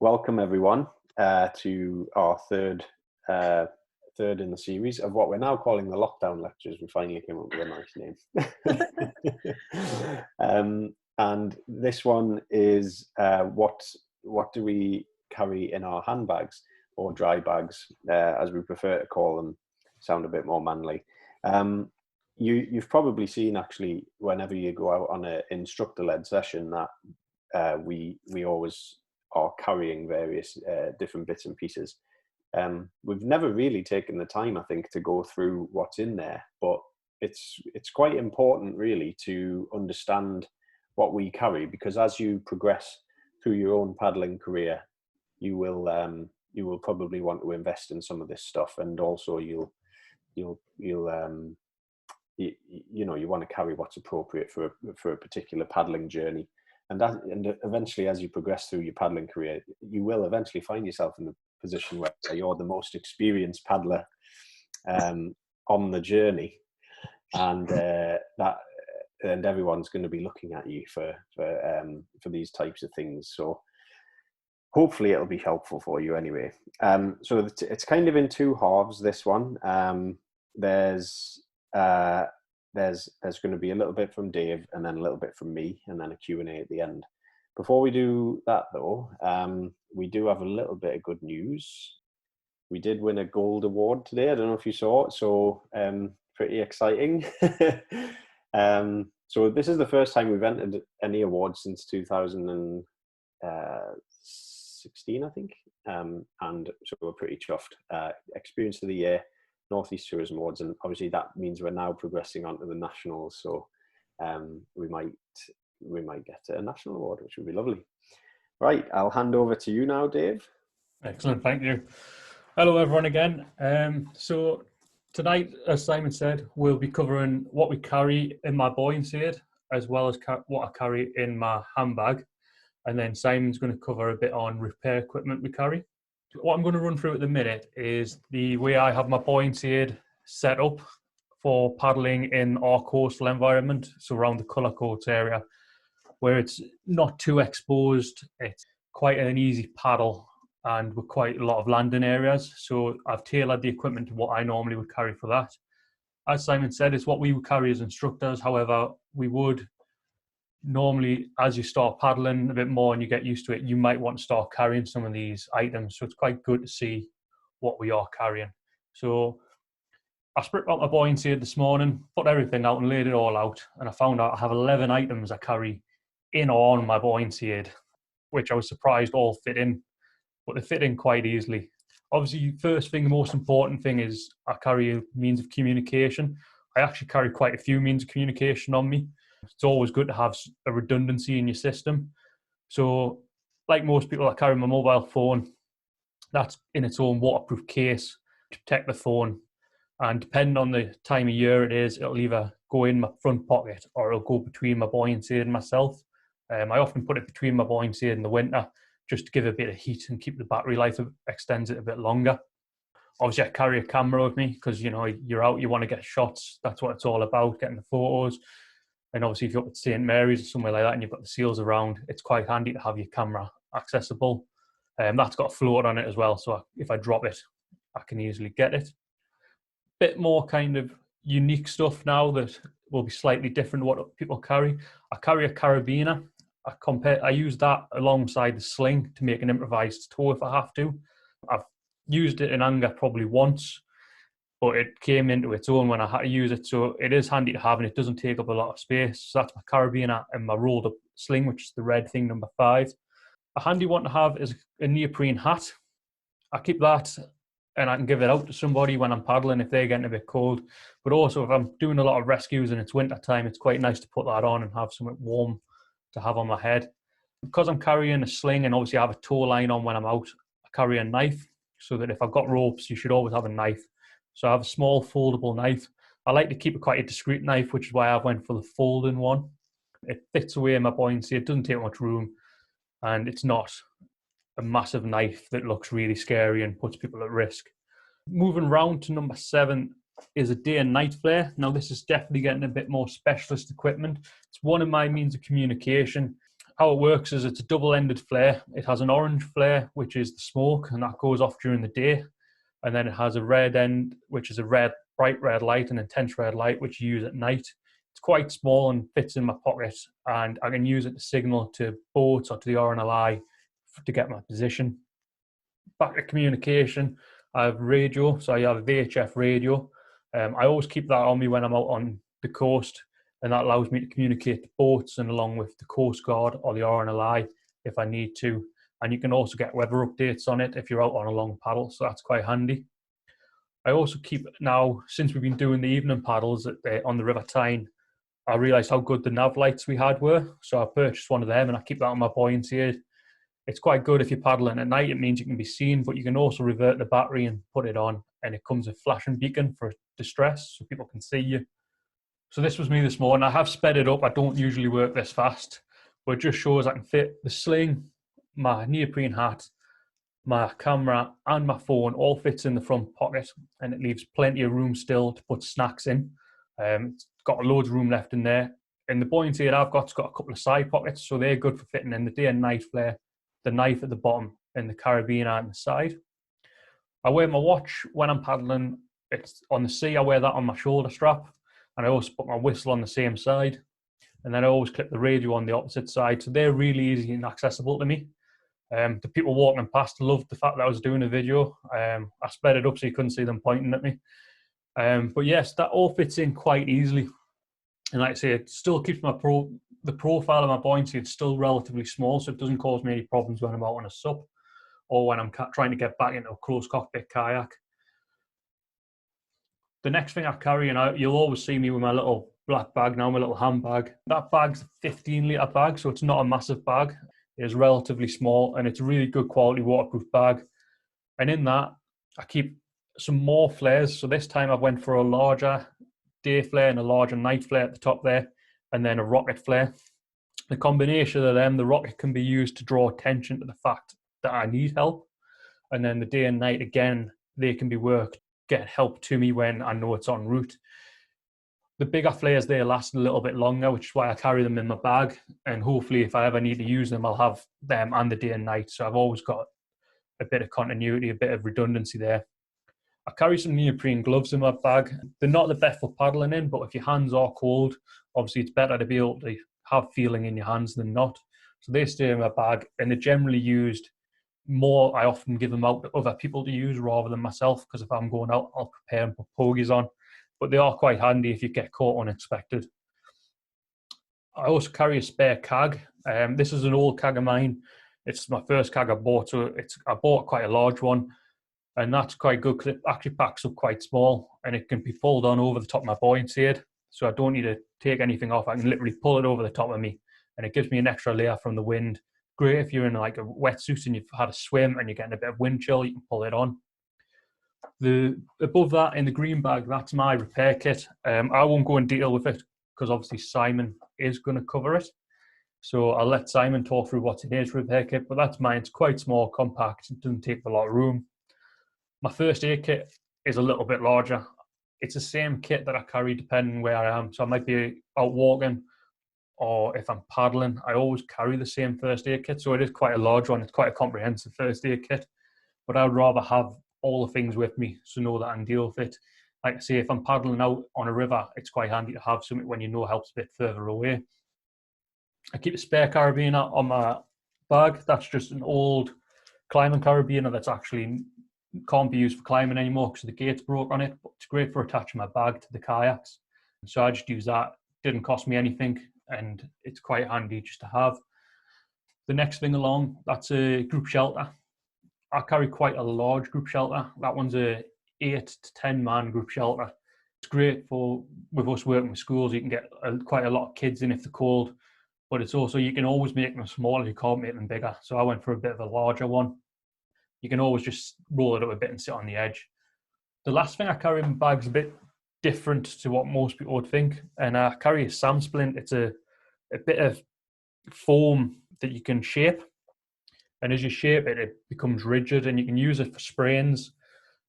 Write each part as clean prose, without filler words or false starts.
welcome everyone to our third in the series of what we're now calling the lockdown lectures. We finally came up with a nice name. And this one is what do we carry in our handbags, or dry bags, as we prefer to call them, sound a bit more manly. You've probably seen, actually, whenever you go out on an instructor-led session, that we always are carrying various different bits and pieces. We've never really taken the time, I think, to go through what's in there, but it's quite important, really, to understand what we carry, because as you progress through your own paddling career, you will probably want to invest in some of this stuff, and also you want to carry what's appropriate for a particular paddling journey. And eventually, as you progress through your paddling career, you will eventually find yourself in the position where you're the most experienced paddler on the journey, and everyone's going to be looking at you for these types of things. So hopefully it'll be helpful for you anyway. So it's kind of in two halves, this one. There's going to be a little bit from Dave, and then a little bit from me, and then a Q&A at the end. Before we do that, though, we do have a little bit of good news. We did win a gold award today. I don't know if you saw it, so pretty exciting. So this is the first time we've entered any awards since 2016, I think, and so we're pretty chuffed. Experience of the Year, Northeast Tourism Awards, and obviously that means we're now progressing on to the nationals, so we might get a national award, which would be lovely. Right, I'll hand over to you now, Dave. Excellent, thank you. Hello everyone again. So tonight, as Simon said, we'll be covering what we carry in my buoyancy aid, as well as what I carry in my handbag, and then Simon's going to cover a bit on repair equipment we carry. What I'm going to run through at the minute is the way I have my buoyancy aid set up for paddling in our coastal environment, so around the Colour Coats area, where it's not too exposed. It's quite an easy paddle, and with quite a lot of landing areas. So I've tailored the equipment to what I normally would carry for that. As Simon said, it's what we would carry as instructors. However, we would normally, as you start paddling a bit more and you get used to it, you might want to start carrying some of these items. So it's quite good to see what we are carrying. So I spread out my buoyancy aid this morning, put everything out and laid it all out. And I found out I have 11 items I carry in or on my buoyancy aid, which I was surprised all fit in, but they fit in quite easily. Obviously, first thing, the most important thing is I carry a means of communication. I actually carry quite a few means of communication on me. It's always good to have a redundancy in your system. So, like most people, I carry my mobile phone. That's in its own waterproof case to protect the phone. And depending on the time of year it is, it'll either go in my front pocket or it'll go between my buoyancy aid and myself. I often put it between my buoyancy aid in the winter, just to give it a bit of heat and keep the battery life, extends it a bit longer. Obviously, I carry a camera with me because, you're out, you want to get shots. That's what it's all about, getting the photos. And obviously, if you're up at St. Mary's or somewhere like that and you've got the seals around, it's quite handy to have your camera accessible. That's got a float on it as well, so if I drop it, I can easily get it. Bit more kind of unique stuff now that will be slightly different to what people carry. I carry a carabiner. I use that alongside the sling to make an improvised tow if I have to. I've used it in anger probably once, but it came into its own when I had to use it. So it is handy to have, and it doesn't take up a lot of space. So that's my carabiner and my rolled up sling, which is the red thing, number 5. A handy one to have is a neoprene hat. I keep that and I can give it out to somebody when I'm paddling if they're getting a bit cold. But also if I'm doing a lot of rescues and it's winter time, it's quite nice to put that on and have something warm to have on my head. Because I'm carrying a sling and obviously I have a tow line on when I'm out, I carry a knife so that if I've got ropes, you should always have a knife. So I have a small foldable knife. I like to keep it quite a discreet knife, which is why I went for the folding one. It fits away in my buoyancy, it doesn't take much room, and it's not a massive knife that looks really scary and puts people at risk. Moving round to number 7 is a day and night flare. Now this is definitely getting a bit more specialist equipment. It's one of my means of communication. how it works is it's a double-ended flare. It has an orange flare, which is the smoke, and that goes off during the day. And then it has a red end, which is a bright red light, an intense red light, which you use at night. It's quite small and fits in my pocket, and I can use it to signal to boats or to the RNLI to get my position. Back to communication, I have radio, so I have a VHF radio. I always keep that on me when I'm out on the coast, and that allows me to communicate to boats and along with the Coast Guard or the RNLI if I need to. And you can also get weather updates on it if you're out on a long paddle, so that's quite handy. I also keep now, since we've been doing the evening paddles on the River Tyne, I realised how good the nav lights we had were, so I purchased one of them and I keep that on my buoyancy aid. It's quite good if you're paddling at night. It means you can be seen, but you can also revert the battery and put it on, and it comes a flashing beacon for distress so people can see you. So this was me this morning. I have sped it up. I don't usually work this fast, but it just shows I can fit the sling, my neoprene hat, my camera and my phone all fits in the front pocket, and it leaves plenty of room still to put snacks in. It's got loads of room left in there. And the buoyancy that I've got's got a couple of side pockets, so they're good for fitting in the day and night flare, the knife at the bottom, and the carabiner on the side. I wear my watch when I'm paddling. It's on the sea. I wear that on my shoulder strap, and I also put my whistle on the same side. And then I always clip the radio on the opposite side, so they're really easy and accessible to me. The people walking past loved the fact that I was doing a video. I sped it up so you couldn't see them pointing at me. But yes, that all fits in quite easily. And like I say, it still keeps the profile of my buoyancy, it's still relatively small, so it doesn't cause me any problems when I'm out on a sup or when I'm trying to get back into a closed cockpit kayak. The next thing I carry, and you'll always see me with my little black bag now, my little handbag. That bag's a 15-litre bag, so it's not a massive bag. It is relatively small, and it's a really good quality waterproof bag. And in that, I keep some more flares. So this time I went for a larger day flare and a larger night flare at the top there, and then a rocket flare. The combination of them, the rocket can be used to draw attention to the fact that I need help. And then the day and night, again, they can be worked, get help to me when I know it's en route. The bigger flares, they last a little bit longer, which is why I carry them in my bag. And hopefully if I ever need to use them, I'll have them and the day and night. So I've always got a bit of continuity, a bit of redundancy there. I carry some neoprene gloves in my bag. They're not the best for paddling in, but if your hands are cold, obviously it's better to be able to have feeling in your hands than not. So they stay in my bag, and they're generally used more. I often give them out to other people to use rather than myself, because if I'm going out, I'll prepare and put pogies on. But they are quite handy if you get caught unexpected. I also carry a spare kag. This is an old kag of mine. It's my first kag I bought, so I bought quite a large one. And that's quite good because it actually packs up quite small, and it can be pulled on over the top of my buoyancy aid. So I don't need to take anything off. I can literally pull it over the top of me, and it gives me an extra layer from the wind. Great if you're in like a wetsuit and you've had a swim and you're getting a bit of wind chill, you can pull it on. Above that in the green bag, that's my repair kit. I won't go in detail with it because obviously Simon is going to cover it. So I'll let Simon talk through what's in his repair kit, but that's mine. It's quite small, compact, it doesn't take a lot of room. My first aid kit is a little bit larger. It's the same kit that I carry depending where I am. So I might be out walking, or if I'm paddling, I always carry the same first aid kit. So it is quite a large one. It's quite a comprehensive first aid kit, but I would rather have all the things with me so know that I can deal with it. Like I say, if I'm paddling out on a river, it's quite handy to have something when you know help's a bit further away. I keep a spare carabiner on my bag. That's just an old climbing carabiner that's actually can't be used for climbing anymore because the gate's broke on it, but it's great for attaching my bag to the kayaks. So I just use that. Didn't cost me anything, and it's quite handy just to have. The next thing along, that's a group shelter. I carry quite a large group shelter. That one's a 8 to 10 man group shelter. It's great for with us working with schools. You can get quite a lot of kids in if they're cold, but it's also, you can always make them smaller. You can't make them bigger. So I went for a bit of a larger one. You can always just roll it up a bit and sit on the edge. The last thing I carry in my bag's a bit different to what most people would think, and I carry a SAM splint. It's a bit of foam that you can shape, and as you shape it, it becomes rigid, and you can use it for sprains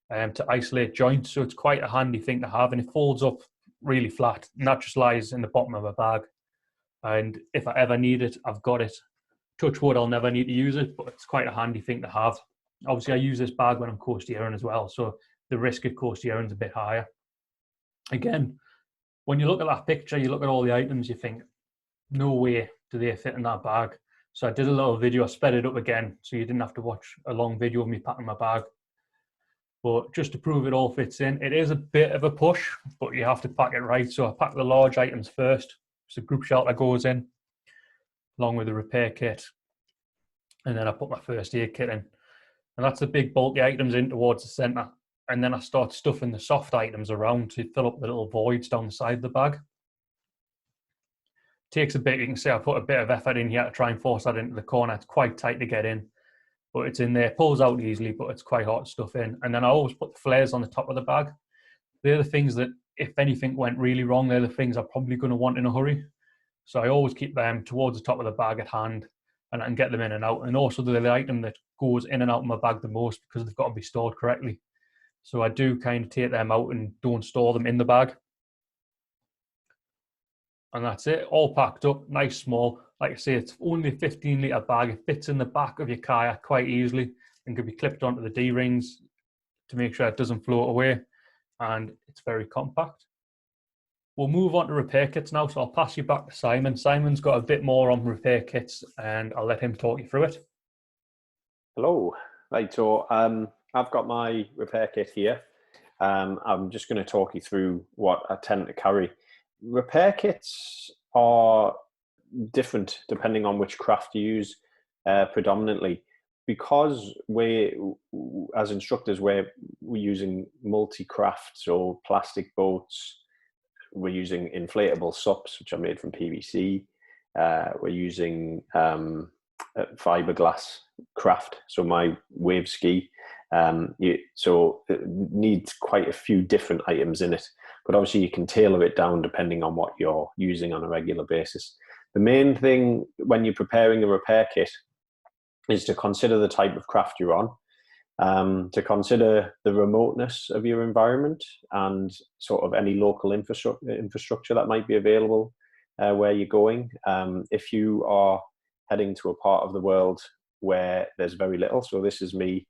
to isolate joints. So it's quite a handy thing to have, and it folds up really flat, and that just lies in the bottom of a bag. And if I ever need it, I've got it. touch wood, I'll never need to use it, but it's quite a handy thing to have. Obviously, I use this bag when I'm coast steering as well, so the risk of coast steering is a bit higher. Again, when you look at that picture, you look at all the items, you think, no way do they fit in that bag. So I did a little video, I sped it up again, so you didn't have to watch a long video of me packing my bag. But just to prove it all fits in, it is a bit of a push, but you have to pack it right. So I pack the large items first. So group shelter goes in, along with the repair kit. And then I put my first aid kit in. And that's the big bulky items in towards the centre. And then I start stuffing the soft items around to fill up the little voids down the side of the bag. Takes a bit, you can see I put a bit of effort in here to try and force that into the corner. It's quite tight to get in, but it's in there. Pulls out easily, but it's quite hard to stuff in. And then I always put the flares on the top of the bag. They're the things that, if anything went really wrong, they're the things I'm probably going to want in a hurry. So I always keep them towards the top of the bag at hand, and I can get them in and out. And also they're the item that goes in and out of my bag the most because they've got to be stored correctly. So I do kind of take them out and don't store them in the bag. And that's it, all packed up, nice small. Like I say, it's only a 15-litre bag. It fits in the back of your kayak quite easily and can be clipped onto the D-rings to make sure it doesn't float away. And it's very compact. We'll move on to repair kits now, so I'll pass you back to Simon. Simon's got a bit more on repair kits, and I'll let him talk you through it. Hello. Right, so I've got my repair kit here. I'm just going to talk you through what I tend to carry. Repair kits are different depending on which craft you use, predominantly. Because as instructors, we're using multi-craft, so plastic boats, we're using inflatable SUPs, which are made from PVC. We're using fiberglass craft, so my wave ski. So it needs quite a few different items in it, but obviously you can tailor it down depending on what you're using on a regular basis. The main thing when you're preparing a repair kit is to consider the type of craft you're on, to consider the remoteness of your environment and sort of any local infrastructure that might be available where you're going. If you are heading to a part of the world where there's very little, so this is me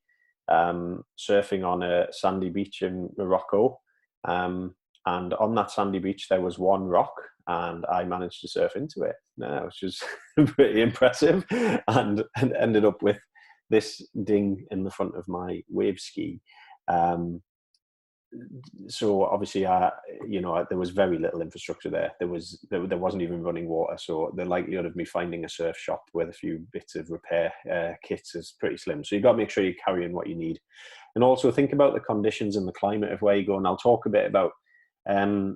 surfing on a sandy beach in Morocco, and on that sandy beach there was one rock, and I managed to surf into it, which was pretty impressive, and ended up with this ding in the front of my wave ski. So obviously, there was very little infrastructure there. There wasn't even running water. So the likelihood of me finding a surf shop with a few bits of repair kits is pretty slim. So you've got to make sure you're carrying what you need, and also think about the conditions and the climate of where you go. And I'll talk a bit about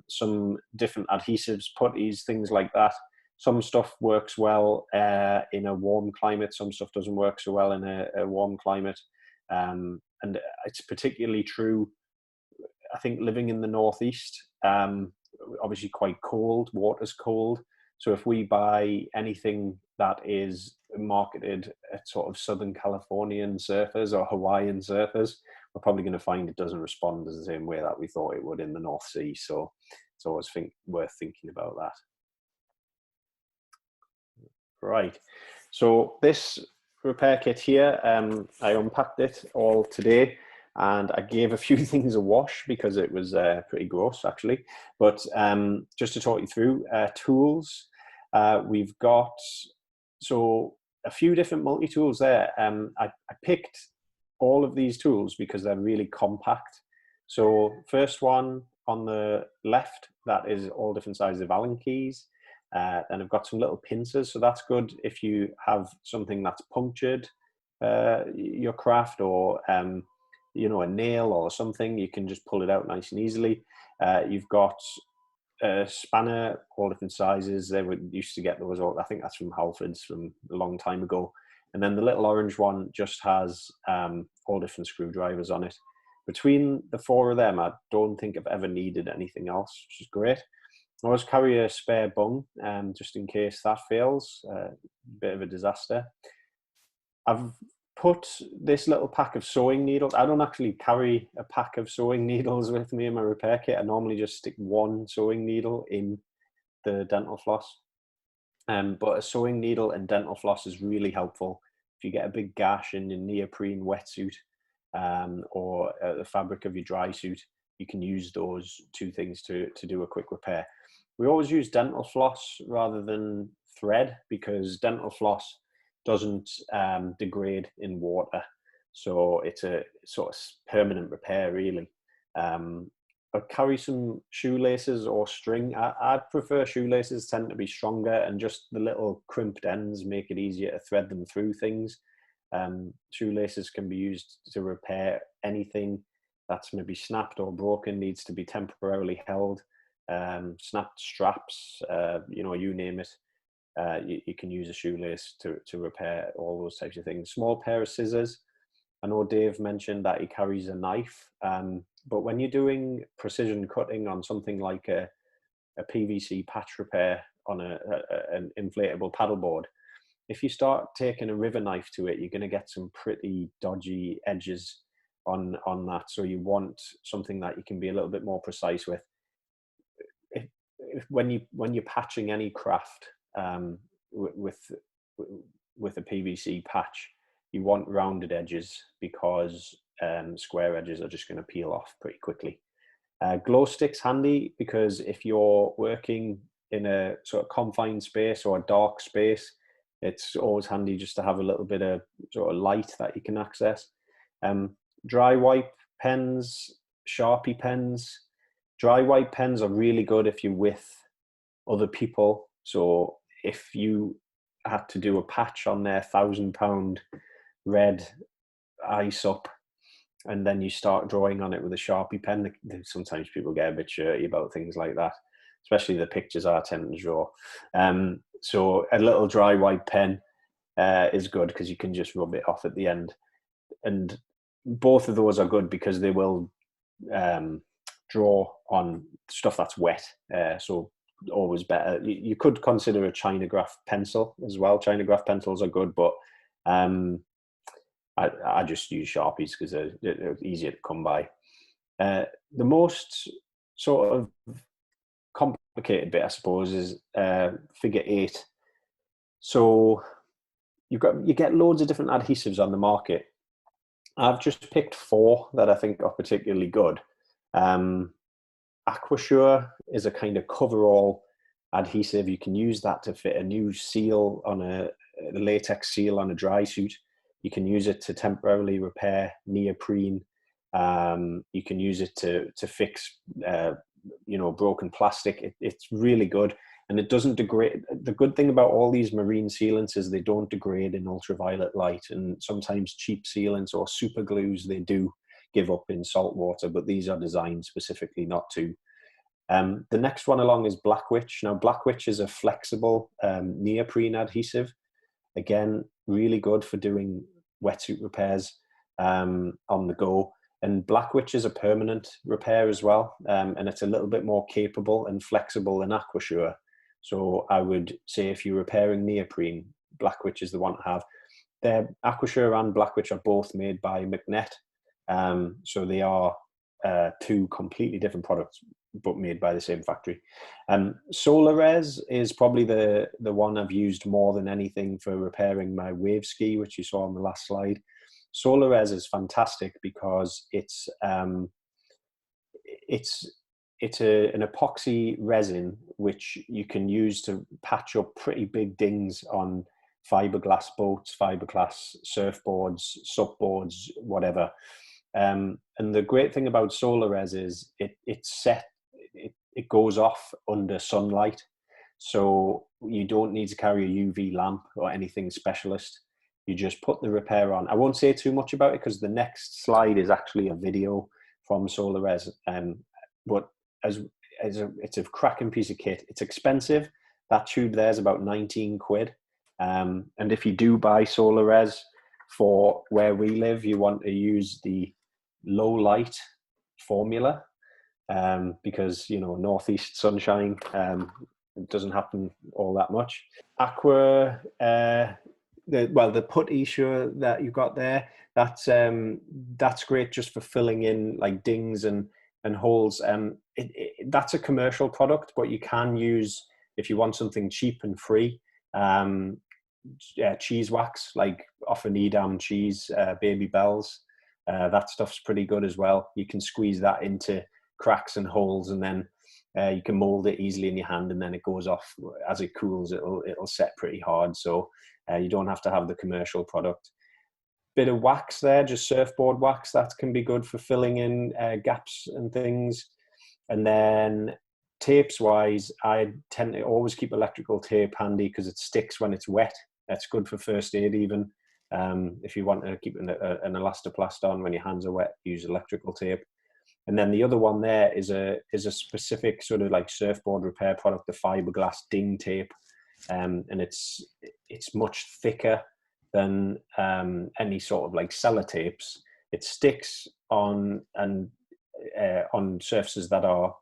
some different adhesives, putties, things like that. Some stuff works well in a warm climate. Some stuff doesn't work so well in a warm climate. And it's particularly true, I think, living in the Northeast, obviously quite cold, water's cold. So if we buy anything that is marketed at sort of Southern Californian surfers or Hawaiian surfers, we're probably going to find it doesn't respond as the same way that we thought it would in the North Sea. So it's always worth thinking about that. Right, so this repair kit here, I unpacked it all today, and I gave a few things a wash because it was pretty gross actually. But just to talk you through tools, we've got a few different multi-tools there. I picked all of these tools because they're really compact. So first one on the left, that is all different sizes of Allen keys. And I've got some little pincers, so that's good if you have something that's punctured your craft, or a nail or something, you can just pull it out nice and easily. You've got a spanner, all different sizes. They used to get those, I think that's from Halfords from a long time ago. And then the little orange one just has all different screwdrivers on it. Between the four of them, I don't think I've ever needed anything else, which is great. I always carry a spare bung, just in case that fails. Bit of a disaster. I've put this little pack of sewing needles. I don't actually carry a pack of sewing needles with me in my repair kit. I normally just stick one sewing needle in the dental floss. But a sewing needle and dental floss is really helpful. If you get a big gash in your neoprene wetsuit, or the fabric of your dry suit, you can use those two things to do a quick repair. We always use dental floss rather than thread, because dental floss doesn't degrade in water. So it's a sort of permanent repair, really. I'd carry some shoelaces or string. I'd prefer shoelaces, tend to be stronger, and just the little crimped ends make it easier to thread them through things. Shoelaces can be used to repair anything that's maybe snapped or broken, needs to be temporarily held. Snapped straps, you name it. You can use a shoelace to repair all those types of things. Small pair of scissors. I know Dave mentioned that he carries a knife, but when you're doing precision cutting on something like a PVC patch repair on an inflatable paddleboard, if you start taking a river knife to it, you're going to get some pretty dodgy edges on that. So you want something that you can be a little bit more precise with. When you're patching any craft with a PVC patch, you want rounded edges, because square edges are just going to peel off pretty quickly. Glow stick's handy, because if you're working in a sort of confined space or a dark space, it's always handy just to have a little bit of sort of light that you can access. Dry wipe pens, Sharpie pens. Dry wipe pens are really good if you're with other people. So if you had to do a patch on their £1,000 red ice up, and then you start drawing on it with a Sharpie pen, sometimes people get a bit shirty about things like that, especially the pictures I tend to draw. So a little dry wipe pen is good, because you can just rub it off at the end. And both of those are good because they will draw on stuff that's wet. So always better. You could consider a Chinagraph pencil as well. Chinagraph pencils are good, but I just use Sharpies because they're easier to come by. The most sort of complicated bit, I suppose, is figure 8. So you get loads of different adhesives on the market. I've just picked 4 that I think are particularly good. Aquasure is a kind of coverall adhesive. You can use that to fit a new seal on a latex seal on a dry suit. You can use it to temporarily repair neoprene. You can use it to fix broken plastic. It's really good, and it doesn't degrade. The good thing about all these marine sealants is they don't degrade in ultraviolet light, and sometimes cheap sealants or super glues, they do give up in salt water, but these are designed specifically not to. The next one along is Black Witch. Now, Black Witch is a flexible neoprene adhesive. Again, really good for doing wetsuit repairs on the go. And Black Witch is a permanent repair as well, and it's a little bit more capable and flexible than Aquasure. So I would say if you're repairing neoprene, Black Witch is the one to have. Aquasure and Black Witch are both made by McNett, so they are 2 completely different products, but made by the same factory. Solarez is probably the one I've used more than anything for repairing my wave ski, which you saw on the last slide. Solarez is fantastic because it's an epoxy resin which you can use to patch up pretty big dings on fiberglass boats, fiberglass surfboards, supboards, whatever. And the great thing about Solarez is it goes off under sunlight, so you don't need to carry a UV lamp or anything specialist. You just put the repair on. I won't say too much about it because the next slide is actually a video from Solarez. But it's a cracking piece of kit. It's expensive. That tube there is about 19 quid. And if you do buy Solarez for where we live, you want to use the low light formula, because northeast sunshine, it doesn't happen all that much. Aqua, the putty sure that you've got there, that's great just for filling in like dings and holes. That's a commercial product, but you can use, if you want something cheap and free, Cheese wax, like off an Edam cheese, Baby Bells. That stuff's pretty good as well. You can squeeze that into cracks and holes, and then you can mold it easily in your hand, and then it goes off as it cools. It'll set pretty hard, so you don't have to have the commercial product. Bit of wax there, just surfboard wax. That can be good for filling in gaps and things. And then tapes wise, I tend to always keep electrical tape handy because it sticks when it's wet. That's good for first aid even. If you want to keep an elastoplast on when your hands are wet, use electrical tape. And then the other one there is a specific sort of like surfboard repair product, the fiberglass ding tape. And it's much thicker than any sort of like sellotapes. It sticks on surfaces that are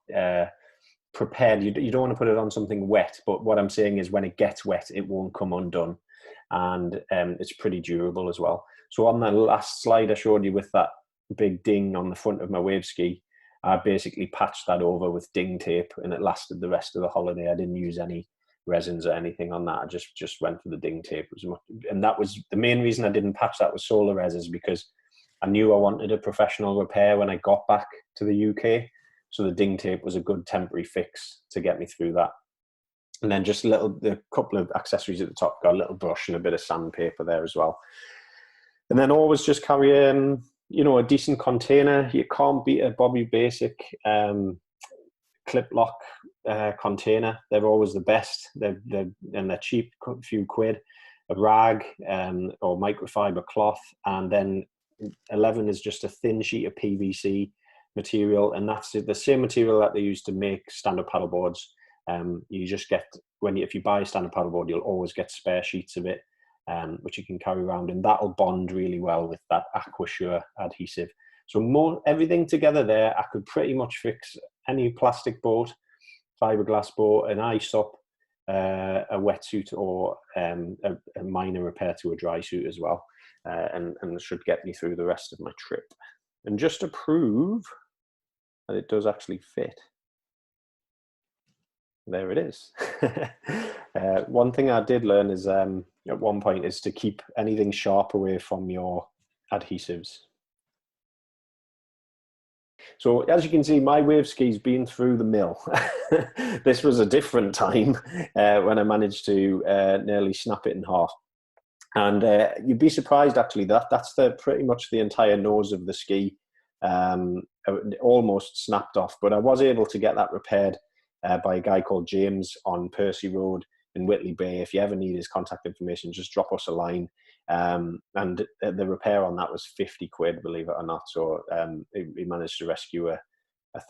prepared. You don't want to put it on something wet, but what I'm saying is when it gets wet, it won't come undone. And it's pretty durable as well. So on the last slide I showed you with that big ding on the front of my wave ski, I basically patched that over with ding tape, and it lasted the rest of the holiday. I didn't use any resins or anything on that. I just went for the ding tape. And that was the main reason I didn't patch that with solar res, is because I knew I wanted a professional repair when I got back to the UK. So the ding tape was a good temporary fix to get me through that. And then just the couple of accessories at the top, got a little brush and a bit of sandpaper there as well. And then always just carry a decent container. You can't beat a Bobby Basic clip lock container. They're always the best. They're cheap, a few quid. A rag or microfiber cloth, and then 11 is just a thin sheet of PVC material, and that's the same material that they use to make stand-up paddleboards. You just get, if you buy a stand-up paddleboard, you'll always get spare sheets of it, which you can carry around, and that'll bond really well with that Aquasure adhesive. So everything together there, I could pretty much fix any plastic boat, fiberglass boat, an ice up, a wetsuit, or a minor repair to a dry suit as well, and should get me through the rest of my trip. And just to prove that it does actually fit, there it is. One thing I did learn is at one point is to keep anything sharp away from your adhesives. So as you can see, my wave ski's been through the mill. This was a different time when I managed to nearly snap it in half. And you'd be surprised actually that's pretty much the entire nose of the ski almost snapped off. But I was able to get that repaired by a guy called James on Percy Road in Whitley Bay. If you ever need his contact information, just drop us a line. And the repair on that was 50 quid, believe it or not. So he managed to rescue a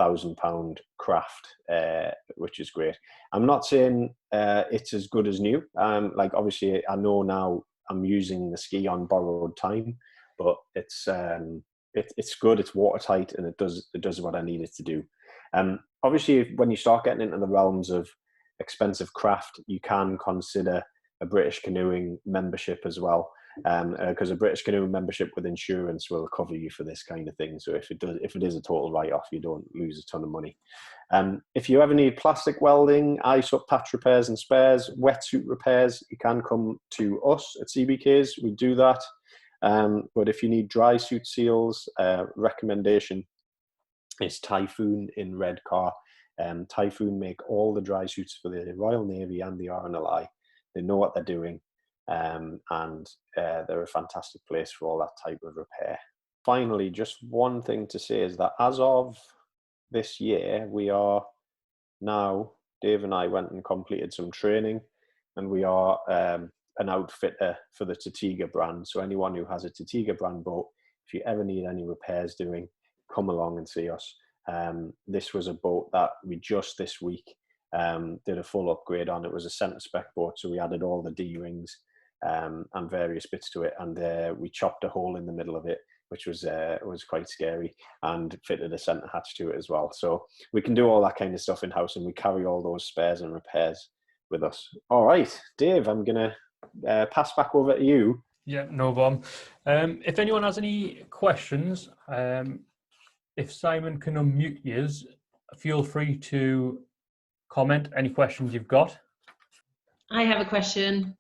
£1,000 craft, which is great. I'm not saying it's as good as new. Like obviously I know now I'm using the ski on borrowed time, but it's good. It's watertight, and it does what I need it to do. Obviously, when you start getting into the realms of expensive craft, you can consider a British Canoeing membership as well, because a British Canoeing membership with insurance will cover you for this kind of thing. So if it is a total write-off, you don't lose a ton of money. If you ever need plastic welding, ice up patch repairs and spares, wetsuit repairs, you can come to us at CBK's. We do that. But if you need dry suit seals, recommendation is Typhoon in Redcar. Typhoon make all the dry suits for the Royal Navy and the RNLI. They know what they're doing, and they're a fantastic place for all that type of repair. Finally, just one thing to say is that as of this year, we are now, Dave and I went and completed some training, and we are an outfitter for the Tatiga brand. So anyone who has a Tatiga brand boat, if you ever need any repairs doing, come along and see us. This was a boat that we just this week did a full upgrade on. It was a centre spec boat, so we added all the D-rings and various bits to it, and we chopped a hole in the middle of it, which was quite scary, and fitted a centre hatch to it as well. So we can do all that kind of stuff in-house, and we carry all those spares and repairs with us. All right, Dave, I'm going to pass back over to you. Yeah, no problem. If anyone has any questions, if Simon can unmute you, feel free to comment any questions you've got. I have a question.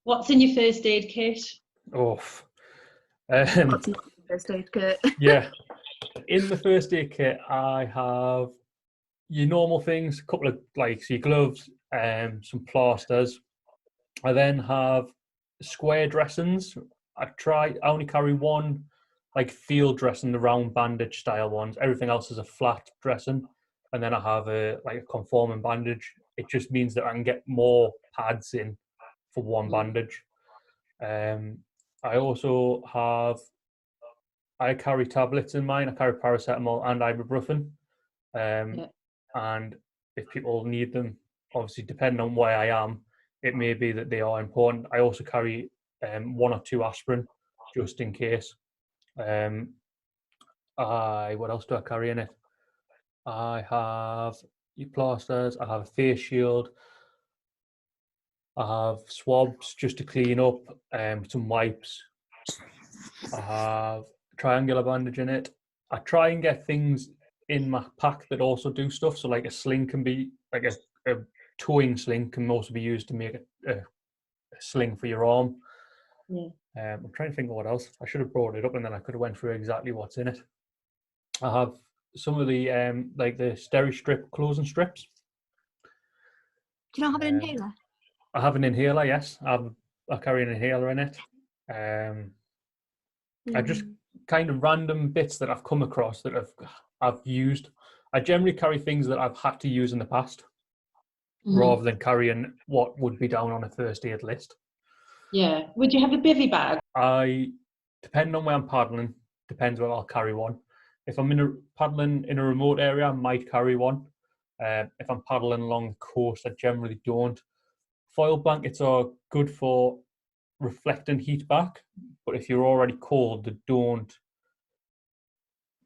What's in your first aid kit? Oh, What's not in the first aid kit? yeah. In the first aid kit, I have your normal things, a couple of your gloves, some plasters. I then have square dressings. I only carry one field dressing, the round bandage style ones. Everything else is a flat dressing. And then I have a conforming bandage. It just means that I can get more pads in for one bandage. I also I carry tablets in mine. I carry paracetamol and ibuprofen. And if people need them, obviously depending on where I am, it may be that they are important. I also carry 1 or 2 aspirin just in case. What else do I carry in it? I have plasters. I have a face shield. I have swabs just to clean up. Some wipes. I have triangular bandage in it. I try and get things in my pack that also do stuff. So like a sling can be a towing sling can also be used to make a sling for your arm. Yeah. I'm trying to think of what else. I should have brought it up and then I could have went through exactly what's in it. I have some of the the Steri-Strip closing strips. Do you not have an inhaler? I have an inhaler, yes. I carry an inhaler in it. I just kind of random bits that I've come across that I've used. I generally carry things that I've had to use in the past, rather than carrying what would be down on a first aid list. Yeah. Would you have a bivvy bag? Depending on where I'm paddling, depends whether I'll carry one. If I'm paddling in a remote area, I might carry one. If I'm paddling along the coast, I generally don't. Foil blankets are good for reflecting heat back, but if you're already cold, they don't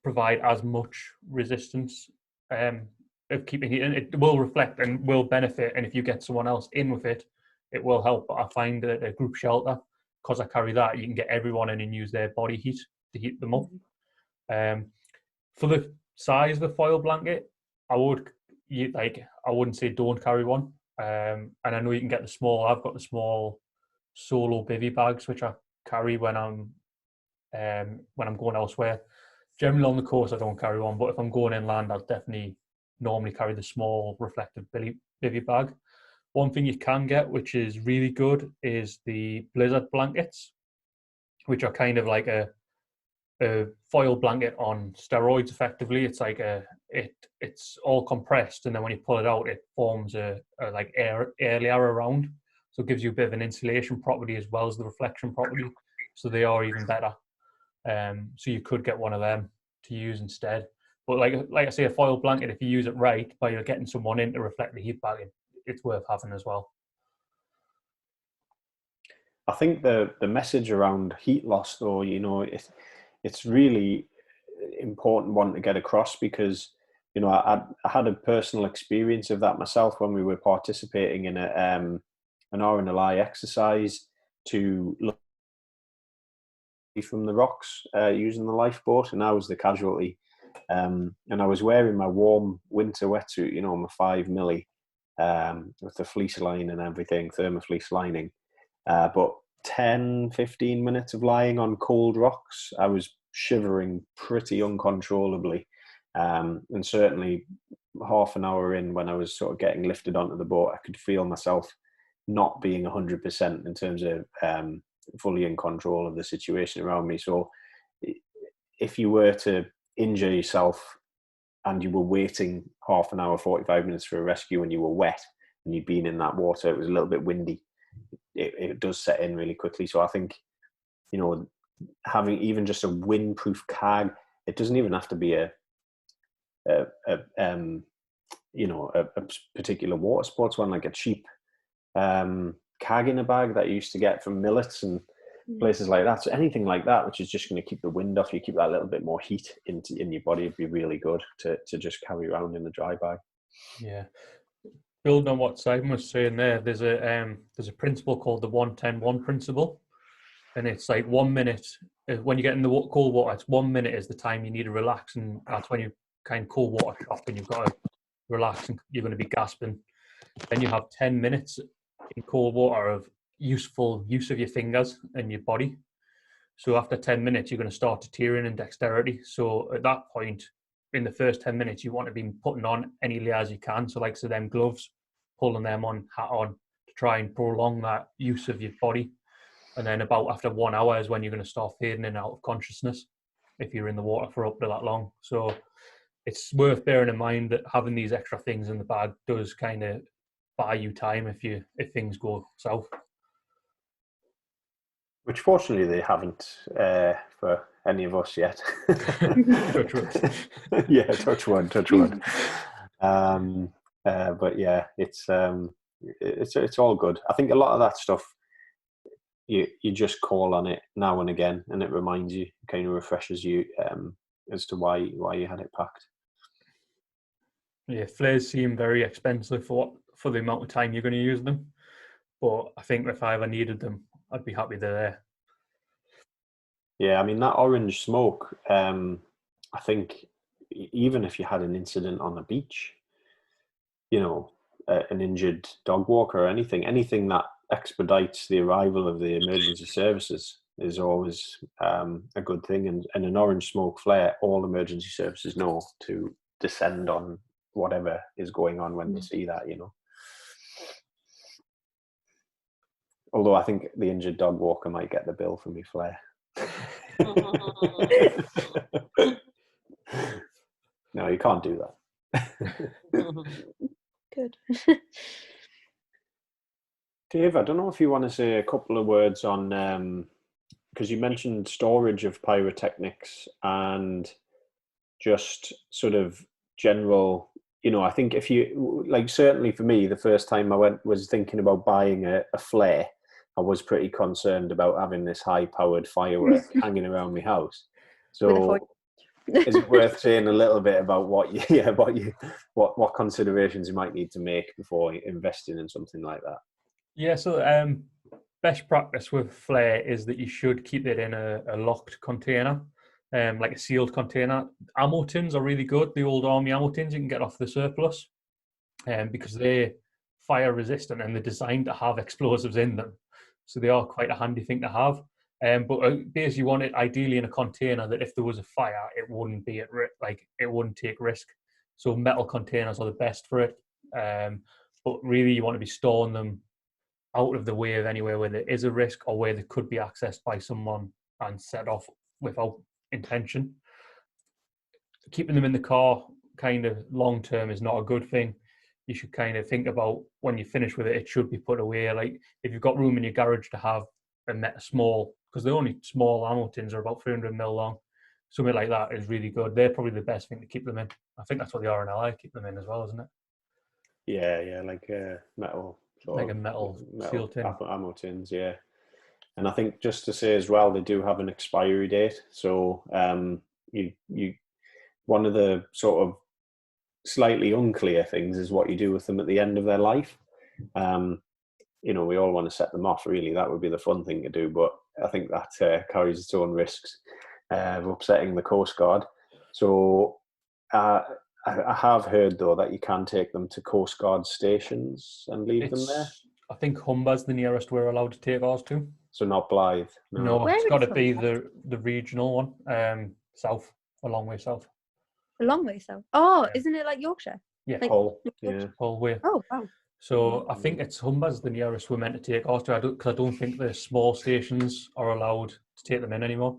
provide as much resistance of keeping heat in. It will reflect and will benefit, and if you get someone else in with it, it will help. But I find that a group shelter, because I carry that, you can get everyone in and use their body heat to heat them up. For the size of the foil blanket, I wouldn't say don't carry one. And I know you can get the small. I've got the small solo bivvy bags which I carry when I'm going elsewhere. Generally on the coast I don't carry one, but if I'm going inland I'll definitely normally carry the small reflective bivvy bag. One thing you can get which is really good is the blizzard blankets, which are kind of like a foil blanket on steroids effectively. It's like it's all compressed, and then when you pull it out it forms a air layer around, so it gives you a bit of an insulation property as well as the reflection property, so they are even better. So you could get one of them to use instead, but like I say, a foil blanket, if you use it right by getting someone in to reflect the heat back, it's worth having as well. I think the message around heat loss, though, it's really important one to get across, because I had a personal experience of that myself when we were participating in an RNLI exercise to look from the rocks using the lifeboat, and I was the casualty. And I was wearing my warm winter wetsuit, my 5 milli with the fleece line and everything, thermofleece lining. But 10-15 minutes of lying on cold rocks, I was shivering pretty uncontrollably. And certainly half an hour in, when I was sort of getting lifted onto the boat, I could feel myself not being 100% in terms of fully in control of the situation around me. So if you were to injure yourself and you were waiting half an hour, 45 minutes for a rescue, and you were wet and you'd been in that water, it was a little bit windy, it does set in really quickly. So I think, having even just a windproof cag, it doesn't even have to be a particular water sports one, like a cheap cag in a bag that you used to get from millets and places like that. So anything like that, which is just going to keep the wind off you, keep that little bit more heat in your body, would be really good to just carry around in the dry bag. Yeah. Building on what Simon was saying there, there's a principle called the 1-10-1 principle, and it's like 1 minute when you get in the cold water. It's 1 minute is the time you need to relax, and that's when you kind of cold water shock and you've got to relax and you're going to be gasping. Then you have 10 minutes in cold water of useful use of your fingers and your body. So after 10 minutes, you're going to start deteriorating in dexterity. So at that point, in the first 10 minutes, you want to be putting on any layers you can. So like, so them gloves, pulling them on, hat on, to try and prolong that use of your body. And then about after 1 hour is when you're going to start fading in and out of consciousness if you're in the water for up to that long. So it's worth bearing in mind that having these extra things in the bag does kind of buy you time if things go south. Which fortunately they haven't for any of us yet. Touch wood. Yeah, touch wood. But yeah, it's all good. I think a lot of that stuff you just call on it now and again, and it reminds you, kind of refreshes you as to why you had it packed. Yeah, flares seem very expensive for the amount of time you're going to use them. But I think if I ever needed them, I'd be happy they're there. Yeah, I mean, that orange smoke, I think even if you had an incident on the beach, you know, an injured dog walker or anything that expedites the arrival of the emergency services is always a good thing. And an orange smoke flare, all emergency services know to descend on whatever is going on when they see that, you know. Although I think the injured dog walker might get the bill for me flare. No, you can't do that. Good. Dave, I don't know if you want to say a couple of words on, because you mentioned storage of pyrotechnics and just sort of general, you know, I think if you, like, certainly for me, the first time I was thinking about buying a flare, I was pretty concerned about having this high-powered firework hanging around my house. So is it worth saying a little bit about what considerations you might need to make before investing in something like that? Yeah, so best practice with flare is that you should keep it in a locked container, like a sealed container. Ammo tins are really good. The old army ammo tins you can get off the surplus, because they're fire resistant and they're designed to have explosives in them. So they are quite a handy thing to have. But basically, you want it ideally in a container that if there was a fire, it wouldn't be it wouldn't take risk. So metal containers are the best for it. But really, you want to be storing them out of the way of anywhere where there is a risk or where they could be accessed by someone and set off without intention. Keeping them in the car kind of long term is not a good thing. You should kind of think about when you finish with it, it should be put away. Like if you've got room in your garage to have a small, because the only small ammo tins are about 300 mil long, something like that is really good. They're probably the best thing to keep them in. I think that's what the RNLI keep them in as well, isn't it? Yeah, like metal. Like a metal seal tin. Ammo tins, yeah. And I think just to say as well, they do have an expiry date. So you one of the sort of slightly unclear things is what you do with them at the end of their life. You know, we all want to set them off, really. That would be the fun thing to do, but I think that carries its own risks of upsetting the Coast Guard. So I have heard, though, that you can take them to Coast Guard stations and leave them there. I think Humber's the nearest we're allowed to take ours to. So not Blythe? No, it's got to be the regional one, south, a long way south. A long way south? Oh, Yeah. Isn't it like Yorkshire? Yeah, like, Hull. Yeah. Hull way. Oh, wow. So I think it's Humber's the nearest we're meant to take ours to, because I don't think the small stations are allowed to take them in anymore.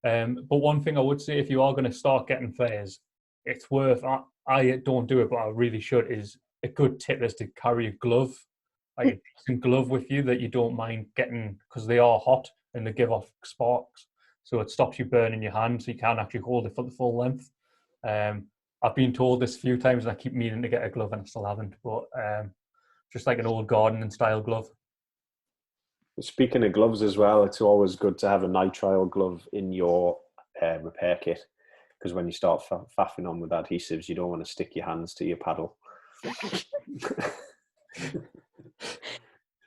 But one thing I would say, if you are going to start getting flares, it's worth, I don't do it, but I really should, is a good tip is to carry a glove, like a decent glove with you that you don't mind getting, because they are hot and they give off sparks. So it stops you burning your hand, so you can't actually hold it for the full length. I've been told this a few times and I keep meaning to get a glove and I still haven't, but just like an old gardening style glove. Speaking of gloves as well, it's always good to have a nitrile glove in your repair kit, because when you start faffing on with adhesives, you don't want to stick your hands to your paddle.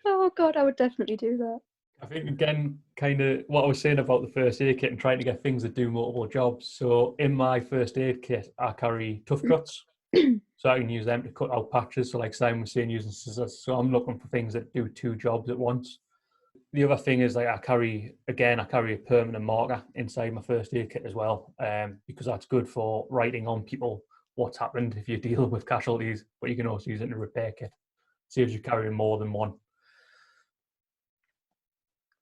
Oh, God, I would definitely do that. I think, again, kind of what I was saying about the first aid kit and trying to get things that do multiple jobs. So in my first aid kit, I carry tough cuts. So I can use them to cut out patches. So like Simon was saying, using scissors. So I'm looking for things that do 2 jobs at once. The other thing is, like, I carry a permanent marker inside my first aid kit as well, because that's good for writing on people what's happened if you're dealing with casualties, but you can also use it in a repair kit. Saves you carrying more than one.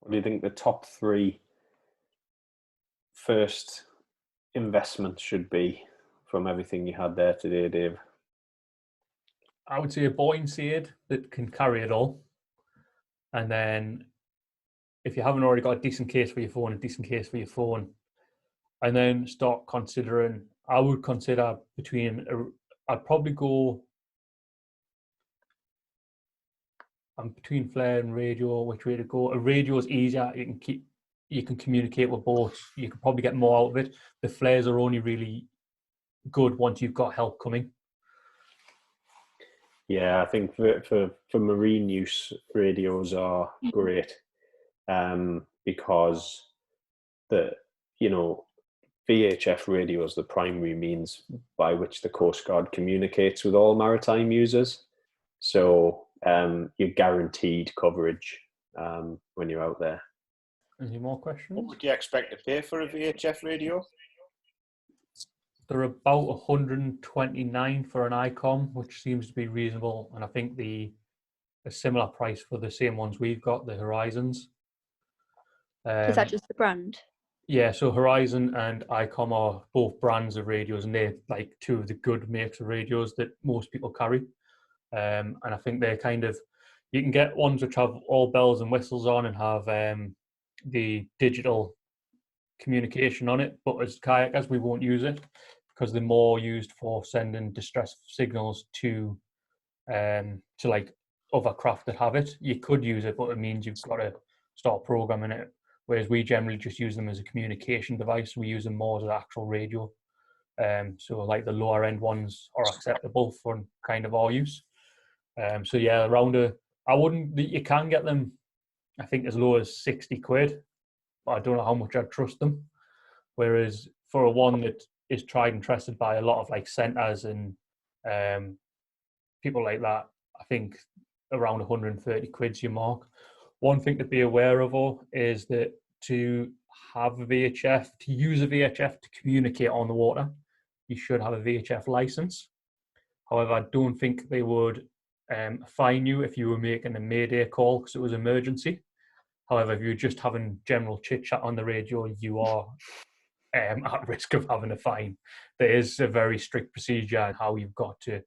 What do you think the top 3 first investments should be from everything you had there today, Dave? I would say a buoyancy aid that can carry it all. And then if you haven't already got a decent case for your phone, and then start considering, I would consider I'd probably go, I'm between flare and radio, which way to go. A radio is easier, you can communicate with both, you can probably get more out of it. The flares are only really good once you've got help coming. Yeah, I think for marine use, radios are great, because VHF radio is the primary means by which the Coast Guard communicates with all maritime users. So you're guaranteed coverage when you're out there. Any more questions? What would you expect to pay for a VHF radio? They're about 129 for an ICOM, which seems to be reasonable. And I think a similar price for the same ones we've got, the Horizons. Is that just the brand? Yeah, so Horizon and ICOM are both brands of radios, and they're like 2 of the good makes of radios that most people carry. And I think they're you can get ones which have all bells and whistles on and have the digital communication on it, but as kayakers we won't use it because they're more used for sending distress signals to like other craft that have it. You could use it, but it means you've got to start programming it, whereas we generally just use them as a communication device. We use them more as an actual radio. So like the lower end ones are acceptable for kind of our use. So yeah, you can get them, I think, as low as 60 quid, but I don't know how much I'd trust them. Whereas for a one that is tried and trusted by a lot of like centres and people like that, I think around 130 quid's your mark. One thing to be aware of is that to use a VHF to communicate on the water, you should have a VHF license. However, I don't think they would fine you if you were making a mayday call because it was emergency. However, if you're just having general chit chat on the radio, you are at risk of having a fine. There is a very strict procedure on how you've got to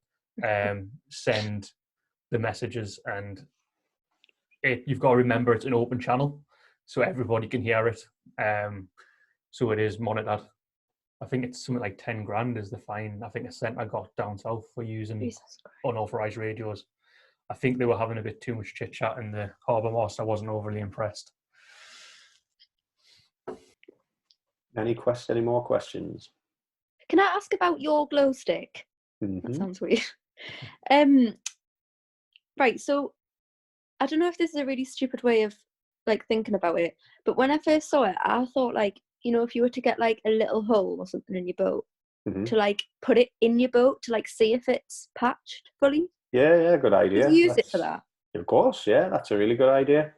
send the messages, and you've got to remember it's an open channel, so everybody can hear it. So it is monitored. I think it's something like 10 grand is the fine. I think a centre got down south for using unauthorised radios. I think they were having a bit too much chit chat, and the harbour master wasn't overly impressed. Any more questions? Can I ask about your glow stick? Mm-hmm. That sounds weird. Right, so I don't know if this is a really stupid way of like thinking about it, but when I first saw it, I thought like, if you were to get like a little hole or something in your boat, to like put it in your boat to like see if it's patched fully. Yeah, good idea. Did you use it for that? Of course, yeah, that's a really good idea.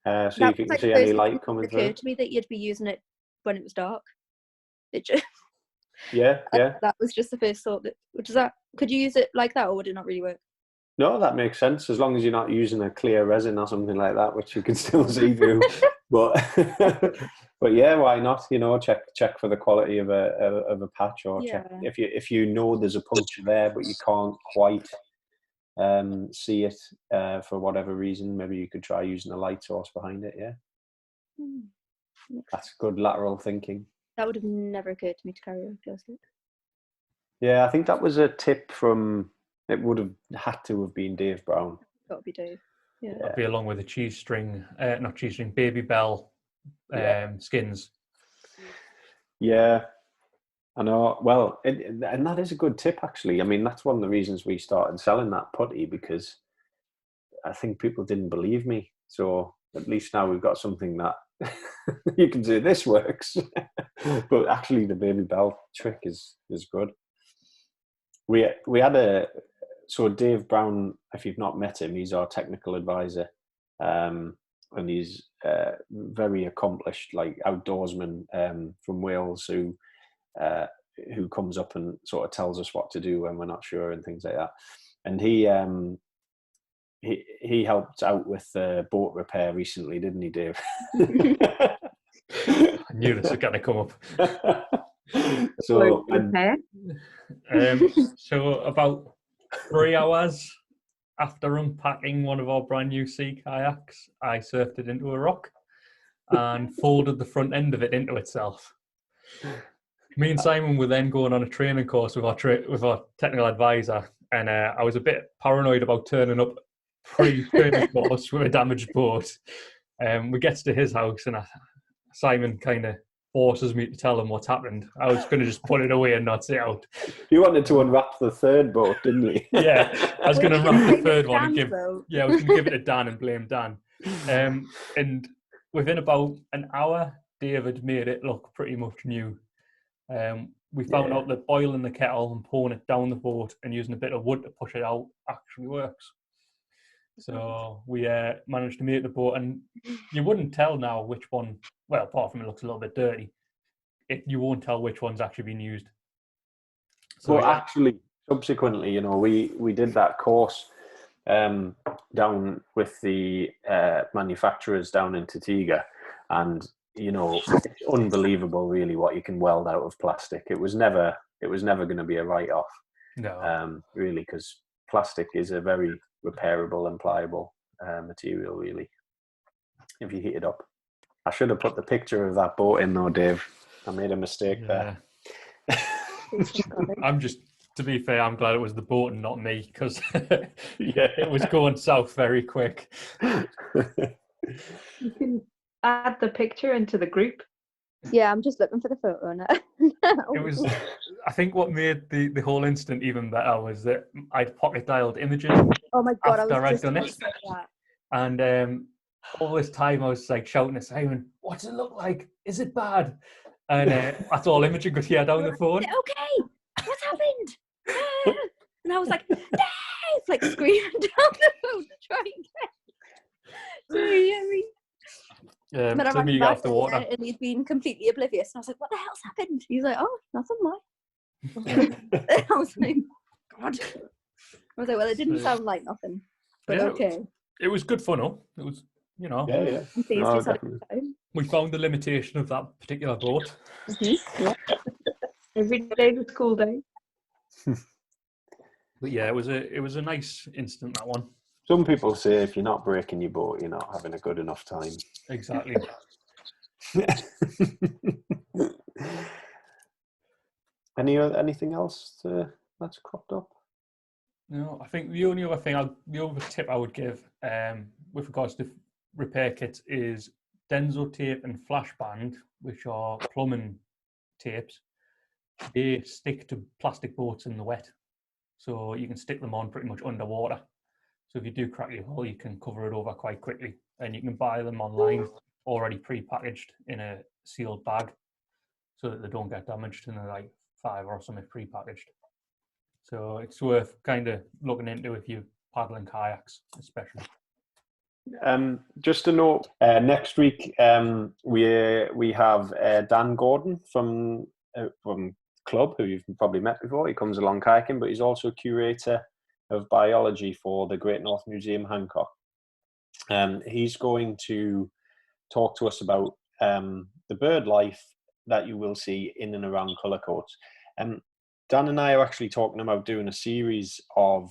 See if you can see any light coming through. It occurred to me that you'd be using it when it was dark. It just yeah. That was just the first thought. Could you use it like that, or would it not really work? No, that makes sense as long as you're not using a clear resin or something like that, which you can still see through. But yeah, why not? Check for the quality of a patch, or check if you know there's a puncture there, but you can't quite see it for whatever reason. Maybe you could try using a light source behind it. Yeah, that's good lateral thinking. That would have never occurred to me to carry a glow stick. Yeah, I think that was a tip from. It would have had to have been Dave Brown. Got to be Dave. Yeah. That'd be along with the baby bell skins. Yeah, I know. Well, and that is a good tip, actually. I mean, that's one of the reasons we started selling that putty, because I think people didn't believe me. So at least now we've got something that you can say this works. But actually, the baby bell trick is good. we had so Dave Brown, if you've not met him, he's our technical advisor, and he's very accomplished, like outdoorsman from Wales who comes up and sort of tells us what to do when we're not sure and things like that. And he helped out with boat repair recently, didn't he, Dave? I knew this was going to come up. So so about 3 hours after unpacking one of our brand new sea kayaks, I surfed it into a rock and folded the front end of it into itself. Me and Simon were then going on a training course with our technical advisor, and I was a bit paranoid about turning up pre-training course with a damaged boat. We get to his house, and Simon kind of forces me to tell him what's happened. I was going to just put it away and not say out. You wanted to unwrap the third boat, didn't you? Yeah, I was going to unwrap the third one and I was going to give it to Dan and blame Dan. And within about an hour, David made it look pretty much new. We found out that boiling the kettle and pouring it down the boat and using a bit of wood to push it out actually works. So we managed to make the boat, and you wouldn't tell now which one, well, apart from it looks a little bit dirty, you won't tell which one's actually been used. So actually, subsequently, we did that course down with the manufacturers down in Tatiga, and it's unbelievable really what you can weld out of plastic. It was never going to be a write-off. No. Really, because plastic is a very repairable and pliable material, really, if you heat it up. I should have put the picture of that boat in though, Dave. I made a mistake there. To be fair, I'm glad it was the boat and not me, because it was going south very quick. You can add the picture into the group. Yeah, I'm just looking for the photo now. It was, I think what made the whole incident even better was that I'd pocket dialed images. Oh my God, after I was I'd done it. And all this time I was like shouting at Simon, "What's it look like? Is it bad?" And that's all Imogen could hear down the phone. Okay, what's happened? And I was like, Dave! Like screaming down the phone to try and get to hear me. But I me back off the water. and he'd been completely oblivious. And I was like, what the hell's happened? He's like, oh, nothing, why? I was like, God. I was like, well, it didn't sound like nothing. But okay. It was good fun, though. It was, Yeah. We found the limitation of that particular boat. Mm-hmm. Yeah. Every day was school day. But yeah, it was a nice incident, that one. Some people say if you're not breaking your boat, you're not having a good enough time. Exactly. Anything else that's cropped up? No, I think the other tip I would give with regards to repair kits is Denso tape and flash band, which are plumbing tapes. They stick to plastic boats in the wet, so you can stick them on pretty much underwater. So if you do crack your hull, you can cover it over quite quickly, and you can buy them online already pre-packaged in a sealed bag, so that they don't get damaged, and they're like $5 or something pre-packaged. So it's worth kind of looking into if you're paddling kayaks, especially. Just a note, next week we have Dan Gordon from Club, who you've probably met before. He comes along kayaking, but he's also curator of biology for the Great North Museum Hancock. He's going to talk to us about the bird life that you will see in and around Cullercoats. Dan and I are actually talking about doing a series of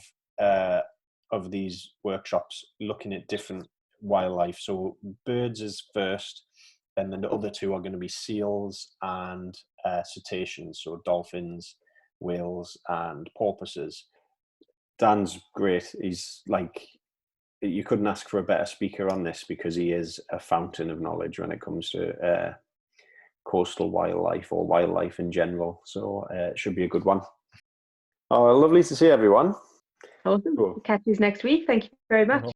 these workshops looking at different wildlife. So birds is first, then the other two are going to be seals and cetaceans, so dolphins, whales and porpoises. Dan's great. He's like, you couldn't ask for a better speaker on this, because he is a fountain of knowledge when it comes to coastal wildlife or wildlife in general. So it should be a good one. Oh, lovely to see everyone. Awesome. Cool. Catch you next week. Thank you very much.